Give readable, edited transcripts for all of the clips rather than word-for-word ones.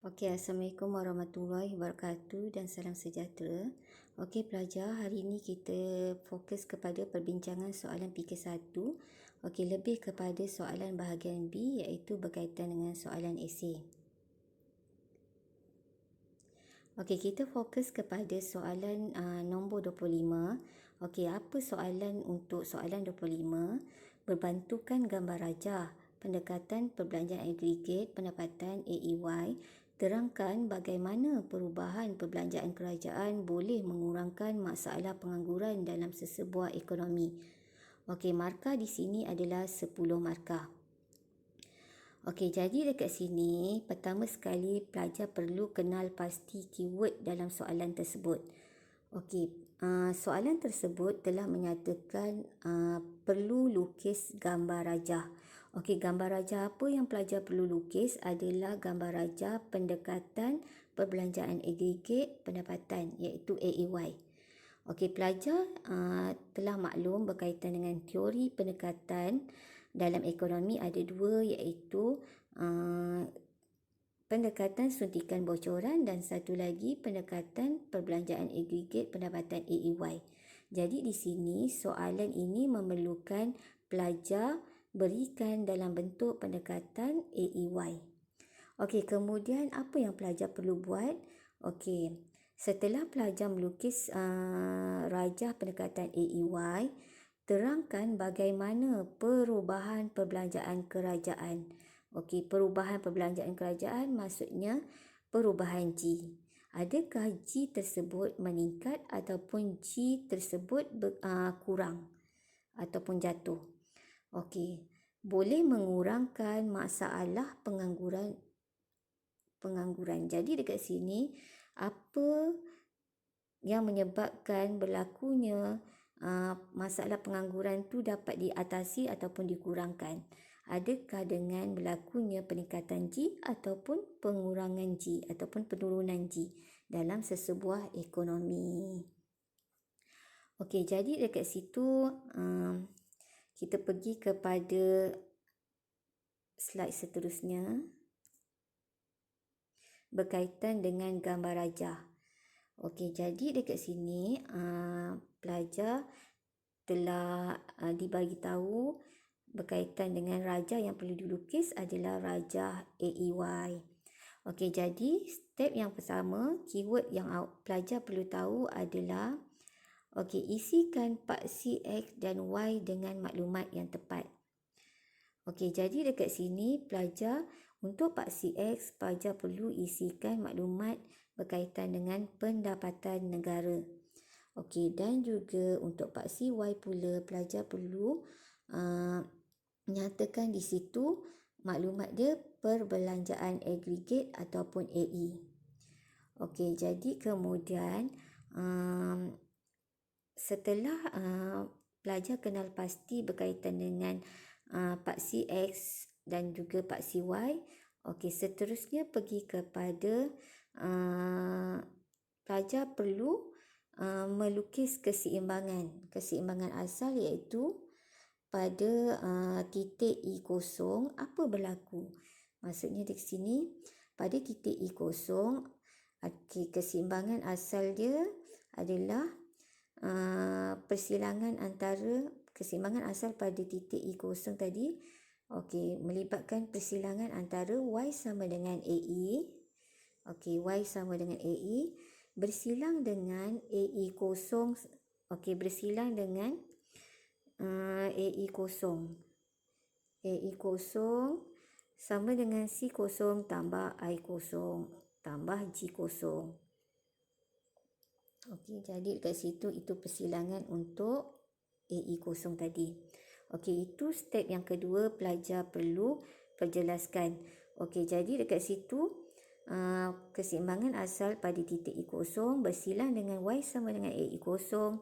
Okey, Assalamualaikum warahmatullahi wabarakatuh dan salam sejahtera. Okey pelajar, hari ini kita fokus kepada perbincangan soalan PK1. Okey, lebih kepada soalan bahagian B iaitu berkaitan dengan soalan esei. Okey, kita fokus kepada soalan nombor 25. Okey, apa soalan untuk soalan 25? Berbantukan gambar rajah, pendekatan perbelanjaan agregat pendapatan AEY. Terangkan bagaimana perubahan perbelanjaan kerajaan boleh mengurangkan masalah pengangguran dalam sesebuah ekonomi. Okey, markah di sini adalah 10 markah. Okey, jadi dekat sini, pertama sekali pelajar perlu kenal pasti keyword dalam soalan tersebut. Okey, soalan tersebut telah menyatakan perlu lukis gambar rajah. Okey, gambar rajah apa yang pelajar perlu lukis adalah gambar rajah pendekatan perbelanjaan agregat pendapatan iaitu AEY. Okey, pelajar telah maklum berkaitan dengan teori pendekatan dalam ekonomi ada dua iaitu pendekatan suntikan bocoran dan satu lagi pendekatan perbelanjaan agregat pendapatan AEY. Jadi di sini soalan ini memerlukan pelajar berikan dalam bentuk pendekatan AEY. Okey, kemudian apa yang pelajar perlu buat? Okey, setelah pelajar melukis rajah pendekatan AEY, terangkan bagaimana perubahan perbelanjaan kerajaan. Okey, perubahan perbelanjaan kerajaan maksudnya perubahan G. Adakah G tersebut meningkat ataupun G tersebut kurang ataupun jatuh? Okey, boleh mengurangkan masalah pengangguran. Jadi dekat sini, apa yang menyebabkan berlakunya masalah pengangguran tu dapat diatasi ataupun dikurangkan? Adakah dengan berlakunya peningkatan G ataupun pengurangan G ataupun penurunan G dalam sesebuah ekonomi? Okey, jadi dekat situ kita pergi kepada slide seterusnya berkaitan dengan gambar rajah. Okey, jadi dekat sini pelajar telah dibagi tahu berkaitan dengan rajah yang perlu dilukis adalah rajah AEY. Okey, jadi step yang pertama, keyword yang pelajar perlu tahu adalah okey, isikan paksi X dan Y dengan maklumat yang tepat. Okey, jadi dekat sini pelajar untuk paksi X, pelajar perlu isikan maklumat berkaitan dengan pendapatan negara. Okey, dan juga untuk paksi Y pula pelajar perlu nyatakan di situ maklumat dia perbelanjaan agregat ataupun AE. Okey, jadi kemudian setelah pelajar kenal pasti berkaitan dengan paksi X dan juga paksi Y, okey, seterusnya pergi kepada pelajar perlu melukis keseimbangan asal iaitu pada titik E kosong apa berlaku. Maksudnya di sini pada titik E kosong, keseimbangan asal dia adalah persilangan antara keseimbangan asal pada titik E kosong tadi. Okey, melibatkan persilangan antara Y sama dengan AE. Okey, Y sama dengan AE bersilang dengan AE kosong. Okey, bersilang dengan AE kosong. AE kosong sama dengan C kosong tambah I kosong tambah G kosong. Okey, jadi dekat situ itu persilangan untuk AE kosong tadi. Okey, itu step yang kedua pelajar perlu perjelaskan. Okey, jadi dekat situ keseimbangan asal pada titik E kosong bersilang dengan Y sama dengan AE kosong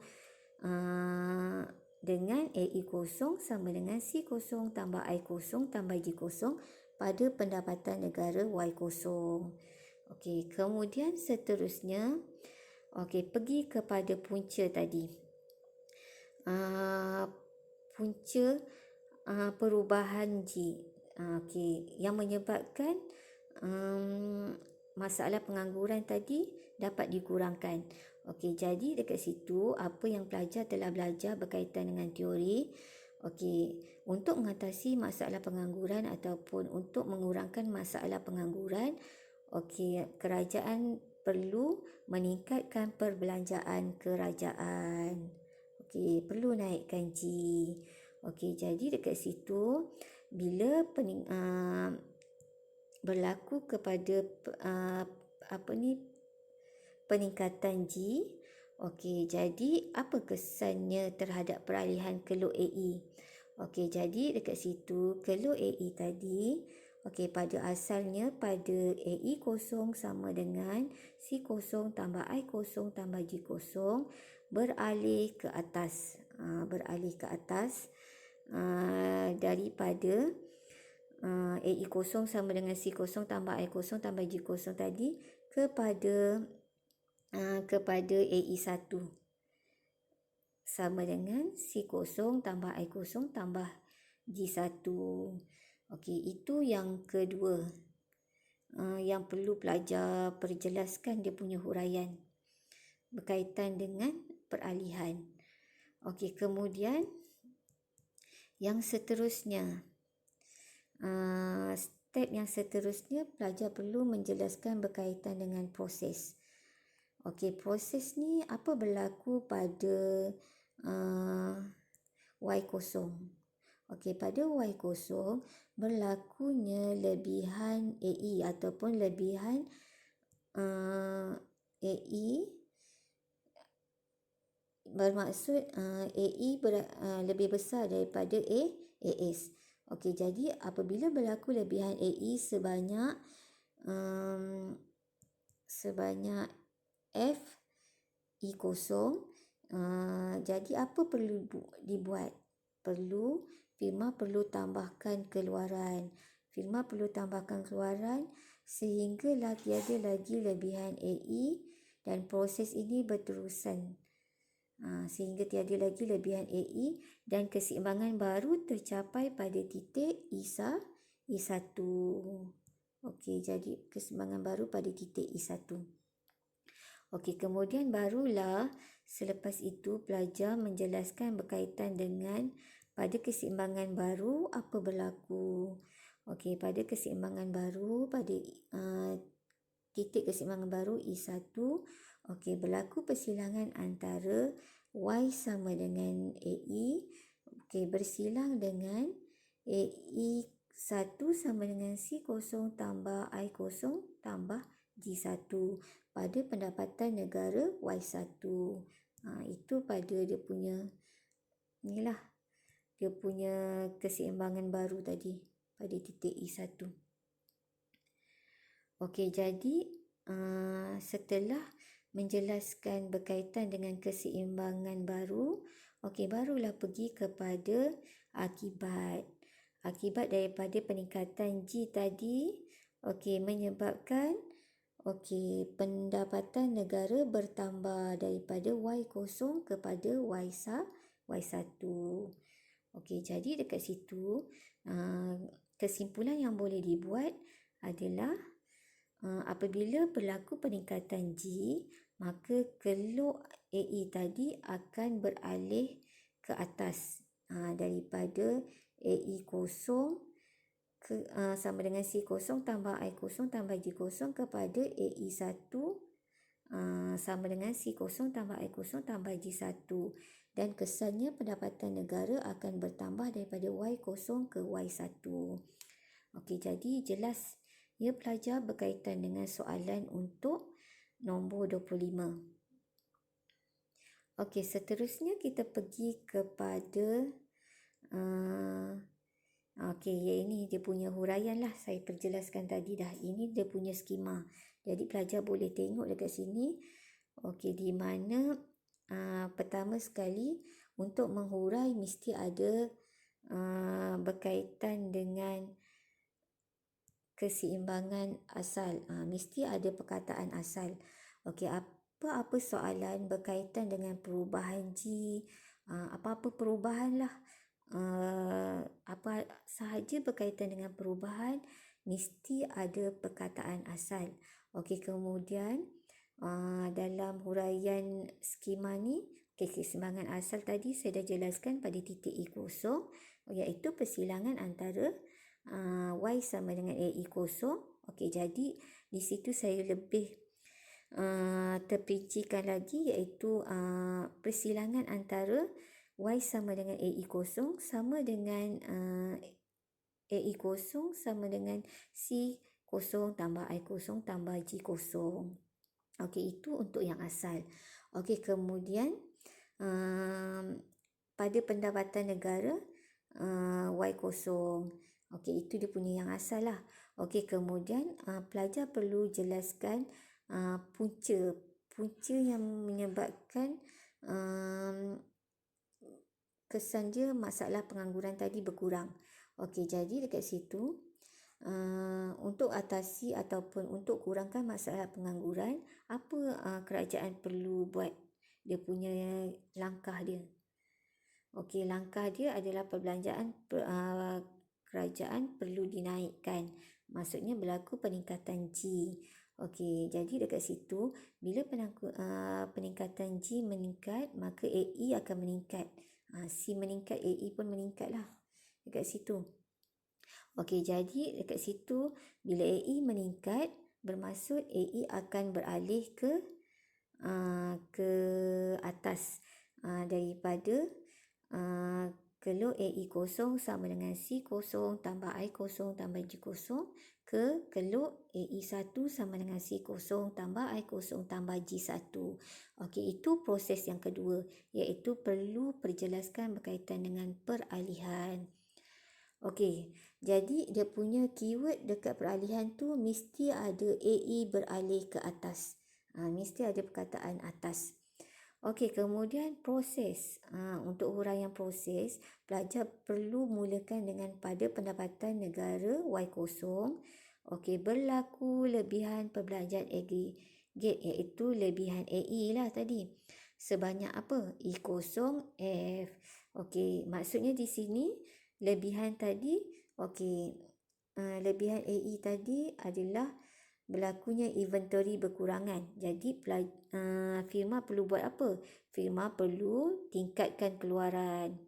dengan AE kosong sama dengan C kosong tambah I kosong tambah G kosong pada pendapatan negara Y kosong. Okey, kemudian seterusnya okey, pergi kepada punca tadi. Punca perubahan G. Okey, yang menyebabkan masalah pengangguran tadi dapat dikurangkan. Okey, jadi dekat situ apa yang pelajar telah belajar berkaitan dengan teori. Okey, untuk mengatasi masalah pengangguran ataupun untuk mengurangkan masalah pengangguran, okey, kerajaan perlu meningkatkan perbelanjaan kerajaan. Okey, perlu naik gaji. Okey, jadi dekat situ bila berlaku kepada peningkatan G. Okey, jadi apa kesannya terhadap peralihan keluk AE? Okey, jadi dekat situ keluk AE tadi, okey, pada asalnya pada AE kosong sama dengan C kosong tambah I kosong tambah G kosong beralih ke atas. Daripada AE kosong sama dengan C kosong tambah I kosong tambah G kosong tadi kepada AE1 sama dengan C kosong tambah I kosong tambah G1. Okey, itu yang kedua. Yang perlu pelajar perjelaskan dia punya huraian berkaitan dengan peralihan. Okey, kemudian yang seterusnya. Step yang seterusnya pelajar perlu menjelaskan berkaitan dengan proses. Okey, proses ni apa berlaku pada Y kosong. Okey, pada Y kosong berlakunya lebihan AE ataupun lebihan AE, bermaksud AE lebih besar daripada AS. Okey, jadi apabila berlaku lebihan AE sebanyak F E kosong, jadi apa perlu dibuat? Firma perlu tambahkan keluaran. Sehinggalah tiada lagi lebihan AE dan proses ini berterusan. Sehingga tiada lagi lebihan AE dan keseimbangan baru tercapai pada titik I1. Okey, jadi keseimbangan baru pada titik I1. Okey, kemudian barulah selepas itu pelajar menjelaskan berkaitan dengan pada keseimbangan baru apa berlaku. Okey, pada keseimbangan baru pada titik keseimbangan baru I1, okey, berlaku persilangan antara Y sama dengan AE, okey, bersilang dengan AE1 sama dengan C kosong tambah I kosong tambah G1 pada pendapatan negara Y1. Itu pada dia punya inilah, dia punya keseimbangan baru tadi pada titik I1. Okey, jadi setelah menjelaskan berkaitan dengan keseimbangan baru, okey, barulah pergi kepada akibat. Akibat daripada peningkatan G tadi, okey, menyebabkan pendapatan negara bertambah daripada Y kosong kepada Y1. Okey, jadi dekat situ kesimpulan yang boleh dibuat adalah apabila berlaku peningkatan G, maka keluk AE tadi akan beralih ke atas daripada AE kosong sama dengan C kosong tambah I kosong tambah G kosong kepada AE1 sama dengan C kosong tambah I kosong tambah G1, dan kesannya pendapatan negara akan bertambah daripada Y kosong ke Y1. Okey, jadi jelas ya pelajar berkaitan dengan soalan untuk nombor 25. Okey, seterusnya kita pergi kepada ini dia punya huraian lah. Saya perjelaskan tadi dah. Ini dia punya skema. Jadi pelajar boleh tengok dekat sini. Okey, di mana pertama sekali untuk menghurai mesti ada berkaitan dengan keseimbangan asal. Mesti ada perkataan asal. Okey, apa-apa soalan berkaitan dengan perubahan G, apa-apa perubahan lah, apa sahaja berkaitan dengan perubahan, mesti ada perkataan asal. Okey, kemudian dalam huraian skema ni, keseimbangan asal tadi saya dah jelaskan pada titik E kosong, iaitu persilangan antara Y sama dengan AE kosong. Okey, jadi di situ saya lebih terperincikan lagi, iaitu persilangan antara Y sama dengan AE kosong sama dengan AE kosong sama dengan C kosong tambah I kosong tambah G kosong. Okey, itu untuk yang asal. Okey, kemudian pada pendapatan negara Y kosong. Okey, itu dia punya yang asal lah. Okey, kemudian pelajar perlu jelaskan punca yang menyebabkan kesan dia masalah pengangguran tadi berkurang. Okey, jadi dekat situ untuk atasi ataupun untuk kurangkan masalah pengangguran, apa kerajaan perlu buat, dia punya langkah dia. Okey, langkah dia adalah perbelanjaan kerajaan perlu dinaikkan. Maksudnya berlaku peningkatan G. Okey, jadi dekat situ bila peningkatan G meningkat, maka AE akan meningkat. C meningkat, AE pun meningkatlah dekat situ. Okey, jadi dekat situ bila AE meningkat, bermaksud AE akan beralih ke atas daripada keluk AE kosong sama dengan C kosong tambah I kosong tambah G kosong ke keluk AE 1 sama dengan C kosong tambah I kosong tambah G 1. Okey, itu proses yang kedua, iaitu perlu perjelaskan berkaitan dengan peralihan. Okey, jadi dia punya keyword dekat peralihan tu mesti ada AE beralih ke atas. Mesti ada perkataan atas. Okey, kemudian proses. Untuk huraian proses, pelajar perlu mulakan dengan pada pendapatan negara Y kosong. Okey, berlaku lebihan perbelanjaan agregat, iaitu lebihan AE lah tadi. Sebanyak apa? E kosong F. Okey, maksudnya di sini lebihan tadi, lebihan AE tadi adalah berlakunya inventory berkurangan. Jadi firma perlu buat apa? Firma perlu tingkatkan keluaran.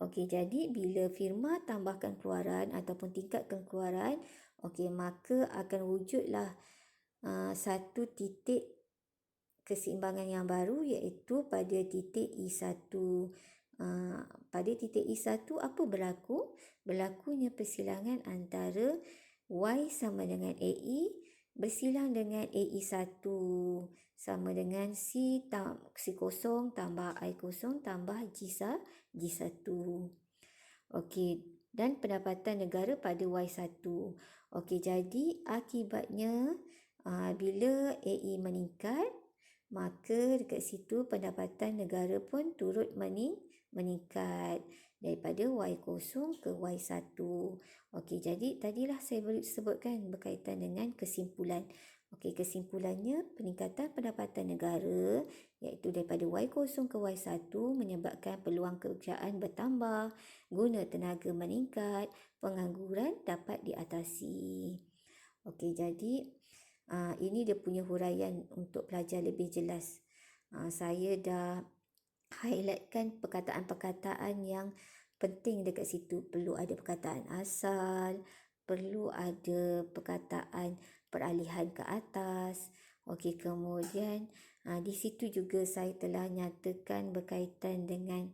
Okey, jadi bila firma tambahkan keluaran ataupun tingkatkan keluaran, maka akan wujudlah satu titik keseimbangan yang baru, iaitu pada titik E1. Pada titik E1 apa berlaku? Berlakunya persilangan antara Y sama dengan AE bersilang dengan AE1 sama dengan C kosong tambah I kosong tambah G1. Okey, dan pendapatan negara pada Y1. Okey, jadi akibatnya bila AE meningkat, maka dekat situ pendapatan negara pun turut meningkat daripada Y kosong ke Y1. Okey, jadi tadilah saya sebutkan berkaitan dengan kesimpulan. Okey, kesimpulannya peningkatan pendapatan negara iaitu daripada Y kosong ke Y1 menyebabkan peluang pekerjaan bertambah, guna tenaga meningkat, pengangguran dapat diatasi. Okey, jadi ini dia punya huraian untuk pelajar lebih jelas. Saya dah highlightkan perkataan-perkataan yang penting dekat situ. Perlu ada perkataan asal, perlu ada perkataan peralihan ke atas. Okey, kemudian di situ juga saya telah nyatakan berkaitan dengan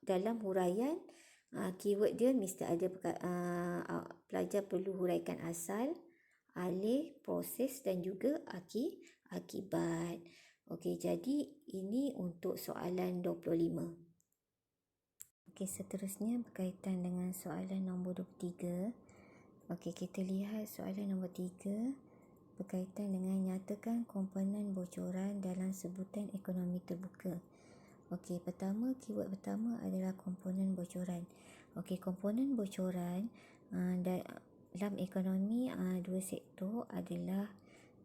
dalam huraian keyword dia mesti ada pelajar perlu huraikan asal, alih, proses dan juga akibat. Okey, jadi ini untuk soalan 25. Okey, seterusnya berkaitan dengan soalan nombor 23. Okey, kita lihat soalan nombor 3 berkaitan dengan nyatakan komponen bocoran dalam sebutan ekonomi terbuka. Okey, keyword pertama adalah komponen bocoran. Okey, komponen bocoran dalam ekonomi dua sektor adalah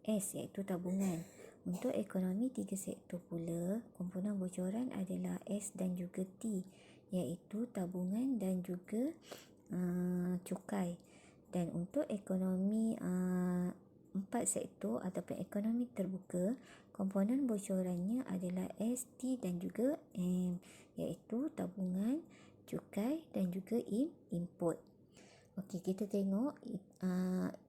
S, iaitu tabungan. Untuk ekonomi tiga sektor pula, komponen bocoran adalah S dan juga T, iaitu tabungan dan juga cukai. Dan untuk ekonomi 4 sektor ataupun ekonomi terbuka, komponen bocorannya adalah S, T dan juga M, iaitu tabungan, cukai dan juga input. Okey, kita tengok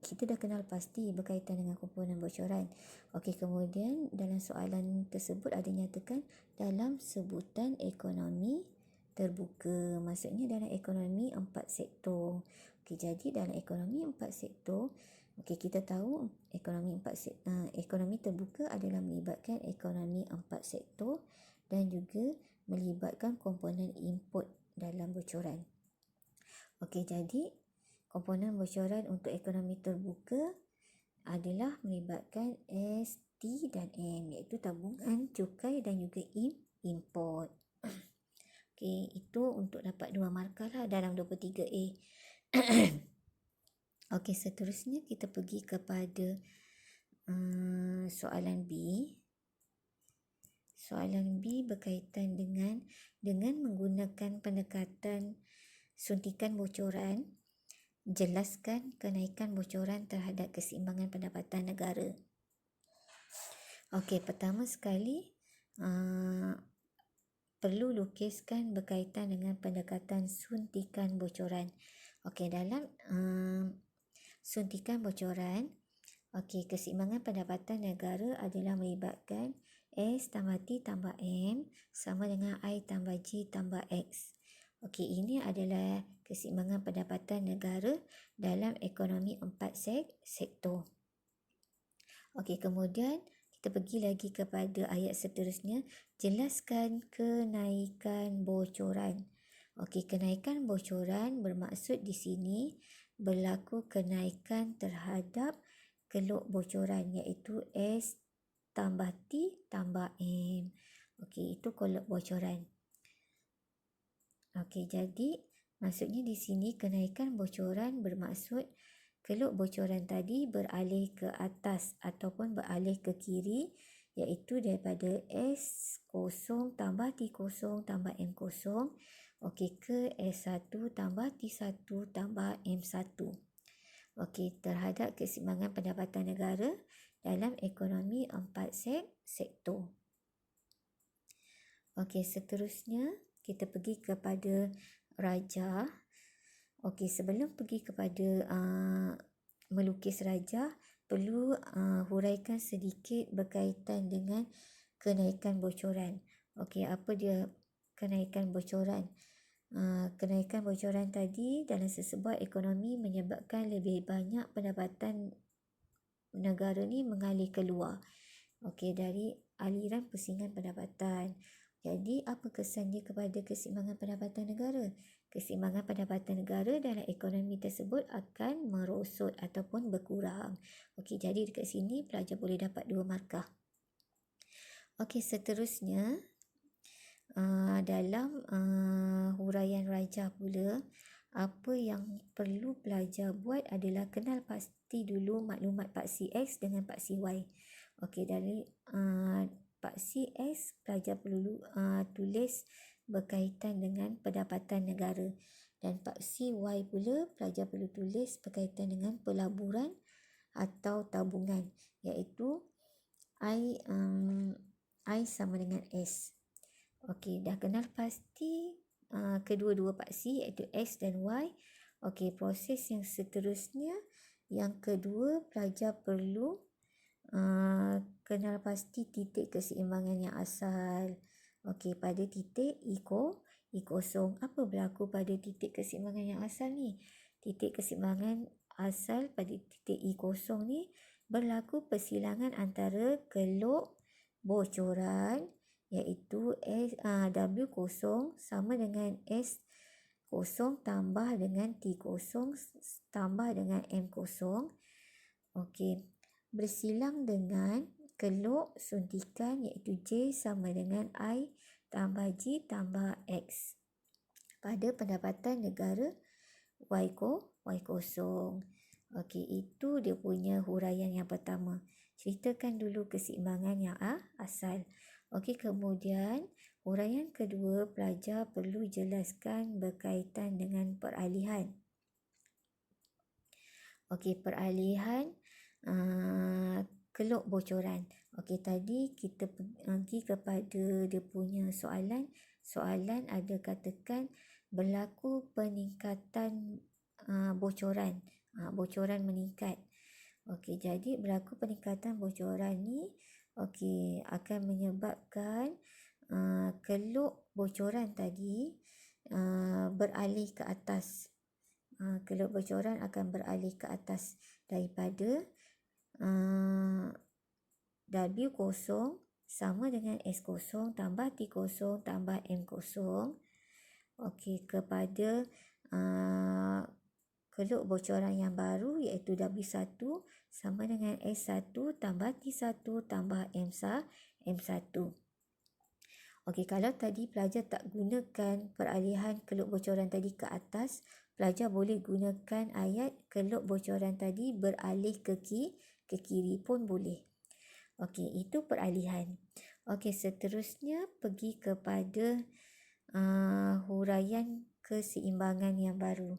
kita dah kenal pasti berkaitan dengan komponen bocoran. Okey, kemudian dalam soalan tersebut ada nyatakan dalam sebutan ekonomi terbuka. Maksudnya dalam ekonomi 4 sektor. Okey, jadi dalam ekonomi 4 sektor, okey, kita tahu ekonomi terbuka adalah melibatkan ekonomi 4 sektor dan juga melibatkan komponen input dalam bocoran. Okey, jadi komponen bocoran untuk ekonomi terbuka adalah melibatkan S, T dan M, iaitu tabungan, cukai dan juga import. Okey, itu untuk dapat 2 markah lah dalam 23A. Okey, seterusnya kita pergi kepada soalan B. Soalan B berkaitan dengan menggunakan pendekatan suntikan bocoran, jelaskan kenaikan bocoran terhadap keseimbangan pendapatan negara. Okey, pertama sekali perlu lukiskan berkaitan dengan pendekatan suntikan bocoran. Okey, dalam suntikan bocoran, okey, keseimbangan pendapatan negara adalah melibatkan S tambah T tambah M sama dengan I tambah J tambah X. Okey, ini adalah keseimbangan pendapatan negara dalam ekonomi 4 sektor. Okey, kemudian kita pergi lagi kepada ayat seterusnya. Jelaskan kenaikan bocoran. Okey, kenaikan bocoran bermaksud di sini berlaku kenaikan terhadap keluk bocoran, iaitu S tambah T tambah M. Okey, itu keluk bocoran. Okey, jadi maksudnya di sini kenaikan bocoran bermaksud keluk bocoran tadi beralih ke atas ataupun beralih ke kiri, iaitu daripada S0 tambah T0 tambah M0, okey, ke S1 tambah T1 tambah M1. Okey, terhadap keseimbangan pendapatan negara dalam ekonomi 4 sektor. Okey, seterusnya kita pergi kepada raja. Okey, sebelum pergi kepada melukis raja, perlu huraikan sedikit berkaitan dengan kenaikan bocoran. Okey, apa dia kenaikan bocoran? Kenaikan bocoran tadi dalam sesebuah ekonomi menyebabkan lebih banyak pendapatan negara ni mengalir keluar. Okey, dari aliran pusingan pendapatan. Jadi, apa kesan dia kepada keseimbangan pendapatan negara? Keseimbangan pendapatan negara dalam ekonomi tersebut akan merosot ataupun berkurang. Okey, jadi dekat sini pelajar boleh dapat 2 markah. Okey, seterusnya dalam huraian raja pula, apa yang perlu pelajar buat adalah kenal pasti dulu maklumat paksi X dengan paksi Y. Okey, dari paksi X, pelajar perlu tulis berkaitan dengan pendapatan negara. Dan paksi Y pula, pelajar perlu tulis berkaitan dengan pelaburan atau tabungan, iaitu I sama dengan S. Okey, dah kenal pasti kedua-dua paksi iaitu X dan Y. Okey, proses yang seterusnya, yang kedua, pelajar perlu kenal pasti titik keseimbangan yang asal. Okey, pada titik I0, apa berlaku pada titik keseimbangan yang asal ni? Titik keseimbangan asal pada titik I0 ni berlaku persilangan antara keluk bocoran, iaitu W0 sama dengan S0 tambah dengan T0 tambah dengan M0. Okey, bersilang dengan keluk suntikan, iaitu J sama dengan I tambah J tambah X pada pendapatan negara Y0. Okey, itu dia punya huraian yang pertama. Ceritakan dulu keseimbangan yang asal. Okey, kemudian huraian kedua, pelajar perlu jelaskan berkaitan dengan peralihan. Okey, peralihan keluk bocoran. Okey, tadi kita pergi kepada dia punya soalan. Soalan ada katakan berlaku peningkatan bocoran. Bocoran meningkat. Okey, jadi berlaku peningkatan bocoran ni akan menyebabkan keluk bocoran tadi beralih ke atas. Keluk bocoran akan beralih ke atas daripada W0 sama dengan S0 tambah T0 tambah M0 kepada keluk bocoran yang baru iaitu W1 sama dengan S1 tambah T1 tambah M1. Kalau tadi pelajar tak gunakan peralihan keluk bocoran tadi ke atas, pelajar boleh gunakan ayat keluk bocoran tadi beralih ke kiri pun boleh. Itu peralihan. Seterusnya pergi kepada huraian keseimbangan yang baru.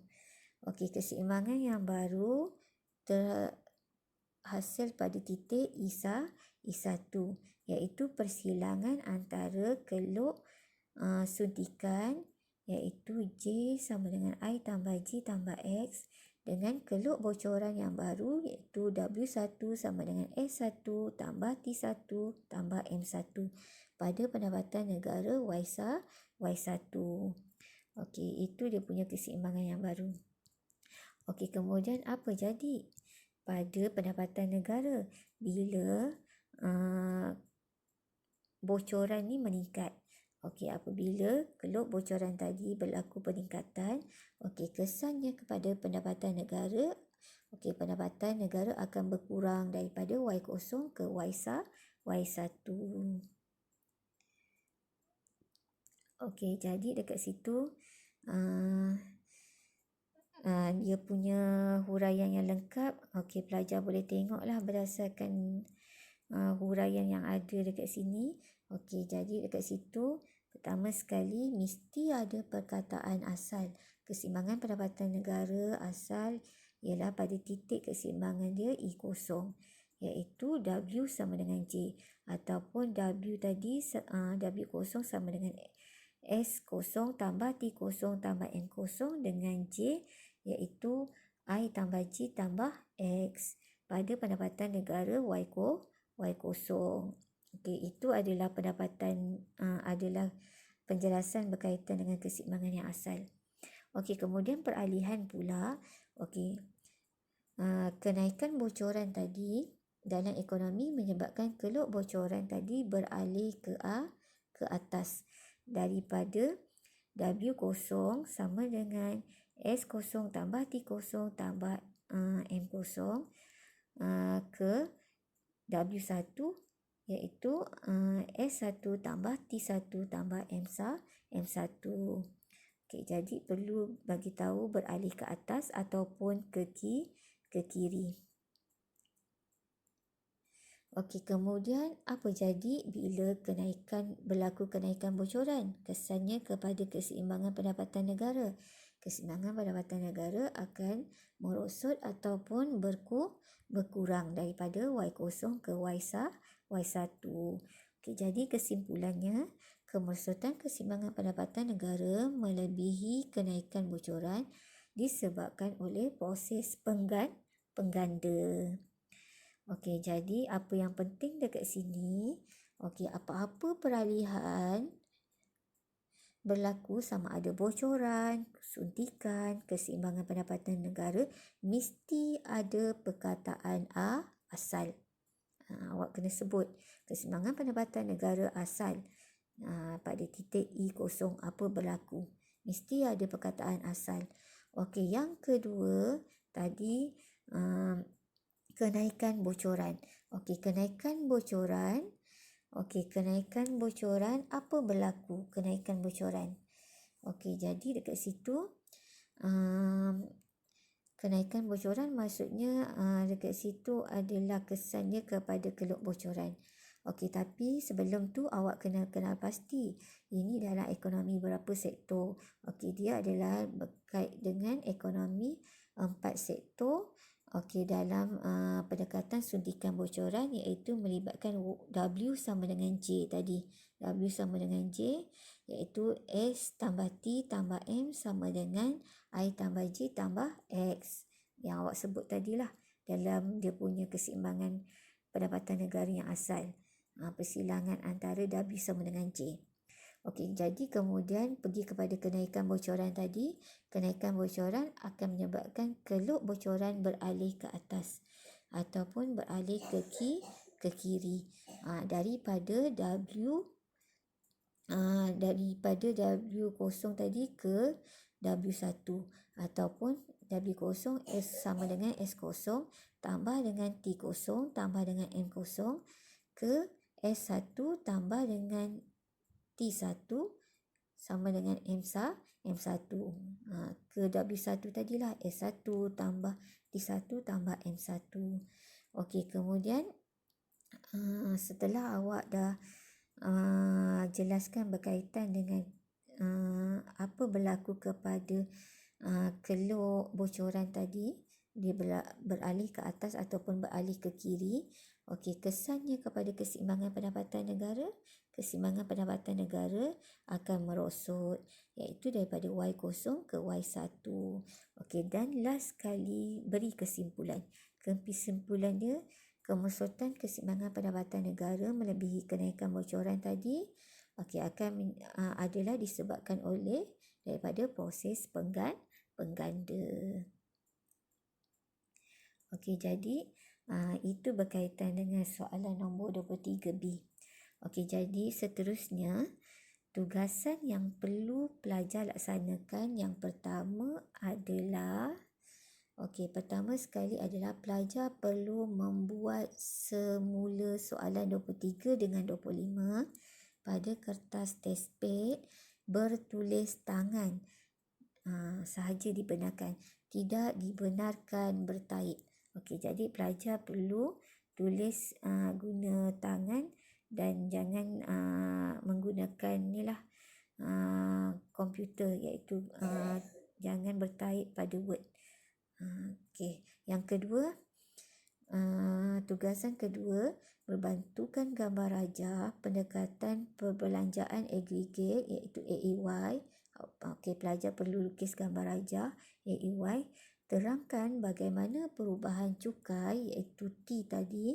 Keseimbangan yang baru terhasil pada titik I1 iaitu persilangan antara keluk suntikan iaitu J sama dengan I tambah J tambah X dengan keluk bocoran yang baru iaitu W1 sama dengan S1 tambah T1 tambah M1 pada pendapatan negara Y1. Itu dia punya keseimbangan yang baru. Kemudian apa jadi pada pendapatan negara bila bocoran ni meningkat? Apabila keluk bocoran tadi berlaku peningkatan, kesannya kepada pendapatan negara, pendapatan negara akan berkurang daripada Y0 ke Y1. Jadi dekat situ dia punya huraian yang lengkap. Pelajar boleh tengoklah berdasarkan huraian yang ada dekat sini. Jadi dekat situ pertama sekali mesti ada perkataan asal. Keseimbangan pendapatan negara asal ialah pada titik keseimbangan dia I0 iaitu W sama dengan J ataupun W tadi W0 sama dengan S0 tambah T0 tambah M0 dengan J iaitu I tambah J tambah X pada pendapatan negara Y0. Itu adalah pendapatan adalah penjelasan berkaitan dengan keseimbangan yang asal. Kemudian peralihan pula. Kenaikan bocoran tadi dalam ekonomi menyebabkan keluk bocoran tadi beralih ke atas daripada W0 sama dengan S0 tambah T0 tambah M0 ke W1 iaitu S1 tambah T1 tambah M1. Jadi perlu bagi tahu beralih ke atas ataupun ke kiri. Kemudian apa jadi bila berlaku kenaikan bocoran? Kesannya kepada keseimbangan pendapatan negara. Keseimbangan pendapatan negara akan merosot ataupun berkurang daripada Y0 ke Y1. Jadi kesimpulannya, kemerosotan keseimbangan pendapatan negara melebihi kenaikan bocoran disebabkan oleh proses pengganda. Jadi apa yang penting dekat sini, apa-apa peralihan berlaku sama ada bocoran, suntikan, keseimbangan pendapatan negara, mesti ada perkataan asal. Awak kena sebut keseimbangan pendapatan negara asal pada titik I0 apa berlaku. Mesti ada perkataan asal. Yang kedua tadi kenaikan bocoran. Kenaikan bocoran. Kenaikan bocoran apa berlaku? Kenaikan bocoran. Jadi dekat situ kenaikan bocoran maksudnya dekat situ adalah kesannya kepada keluk bocoran. Tapi sebelum tu awak kena kenal pasti ini dalam ekonomi berapa sektor. Dia adalah berkait dengan ekonomi 4 sektor. Okey, dalam pendekatan suntikan bocoran iaitu melibatkan W sama dengan J tadi. W sama dengan J iaitu S tambah T tambah M sama dengan I tambah J tambah X. Yang awak sebut tadilah dalam dia punya keseimbangan pendapatan negara yang asal. Persilangan antara W sama dengan J. Okey, jadi kemudian pergi kepada kenaikan bocoran tadi. Kenaikan bocoran akan menyebabkan keluk bocoran beralih ke atas ataupun beralih ke kiri. Daripada W0 tadi ke W1 ataupun W0 S sama dengan S0 tambah dengan T0 tambah dengan M0 ke S1 tambah dengan T1 sama dengan M1 ke W1 tadilah S1 tambah T1 tambah M1. Okey, kemudian setelah awak dah jelaskan berkaitan dengan apa berlaku kepada keluk bocoran tadi, dia beralih ke atas ataupun beralih ke kiri. Okey, kesannya kepada keseimbangan pendapatan negara. Keseimbangan pendapatan negara akan merosot iaitu daripada Y0 ke Y1. Okey, dan last sekali beri kesimpulan. Kesimpulan dia, kemerosotan keseimbangan pendapatan negara melebihi kenaikan bocoran tadi adalah disebabkan oleh daripada proses pengganda. Okey, jadi itu berkaitan dengan soalan nombor 23B. Okey, jadi seterusnya tugasan yang perlu pelajar laksanakan yang pertama adalah pertama sekali adalah pelajar perlu membuat semula soalan 23 dengan 25 pada kertas testpad bertulis tangan sahaja dibenarkan, tidak dibenarkan bertaip. Okey, jadi pelajar perlu tulis guna tangan dan jangan menggunakan komputer iaitu jangan bertaip pada Word. Okey, yang kedua, tugasan kedua, berbantukan gambar rajah pendekatan perbelanjaan agregat iaitu AEY. Okey, pelajar perlu lukis gambar rajah AEY. Terangkan bagaimana perubahan cukai iaitu T tadi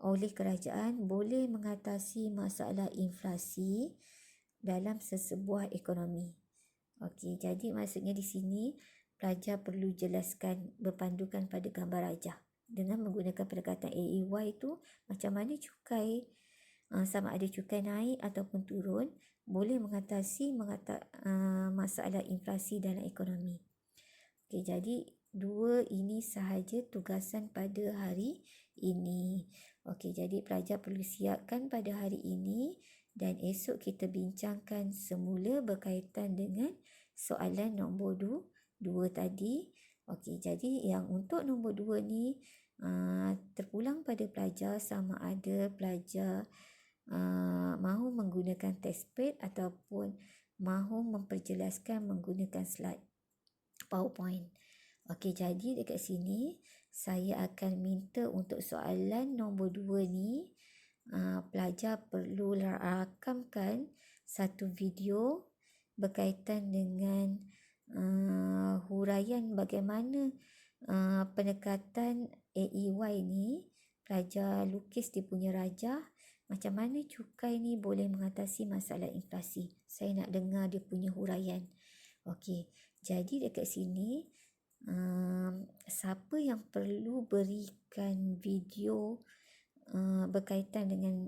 oleh kerajaan boleh mengatasi masalah inflasi dalam sesebuah ekonomi. Okey, jadi maksudnya di sini pelajar perlu jelaskan berpandukan pada gambar rajah dengan menggunakan pendekatan AEY itu macam mana cukai sama ada cukai naik ataupun turun boleh mengatasi masalah inflasi dalam ekonomi. Okey, jadi dua ini sahaja tugasan pada hari ini. Okey, jadi pelajar perlu siapkan pada hari ini dan esok kita bincangkan semula berkaitan dengan soalan nombor 2 tadi. Okey, jadi yang untuk nombor 2 ni terpulang pada pelajar sama ada pelajar mahu menggunakan testpad ataupun mahu memperjelaskan menggunakan slide PowerPoint. Okey, jadi dekat sini saya akan minta untuk soalan nombor 2 ni pelajar perlu rakamkan satu video berkaitan dengan huraian bagaimana pendekatan AEY ni. Pelajar lukis dia punya rajah, macam mana cukai ni boleh mengatasi masalah inflasi. Saya nak dengar dia punya huraian. Okey, jadi dekat sini siapa yang perlu berikan video berkaitan dengan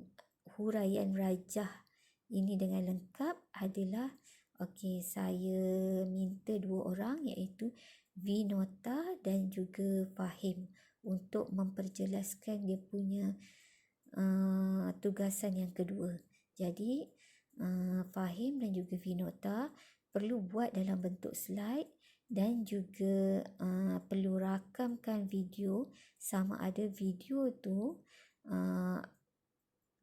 huraian rajah ini dengan lengkap adalah saya minta 2 orang iaitu Vinota dan juga Fahim untuk memperjelaskan dia punya tugasan yang kedua. Jadi Fahim dan juga Vinota perlu buat dalam bentuk slide dan juga perlu rakamkan video sama ada video tu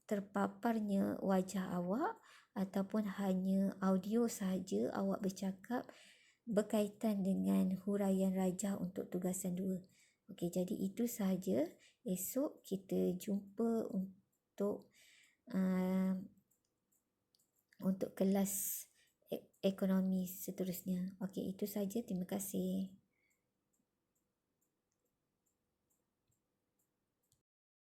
terpaparnya wajah awak ataupun hanya audio sahaja awak bercakap berkaitan dengan huraian rajah untuk tugasan 2. Okey, jadi itu sahaja. Esok kita jumpa uh, untuk kelas ekonomi seterusnya. Okey, itu saja. Terima kasih.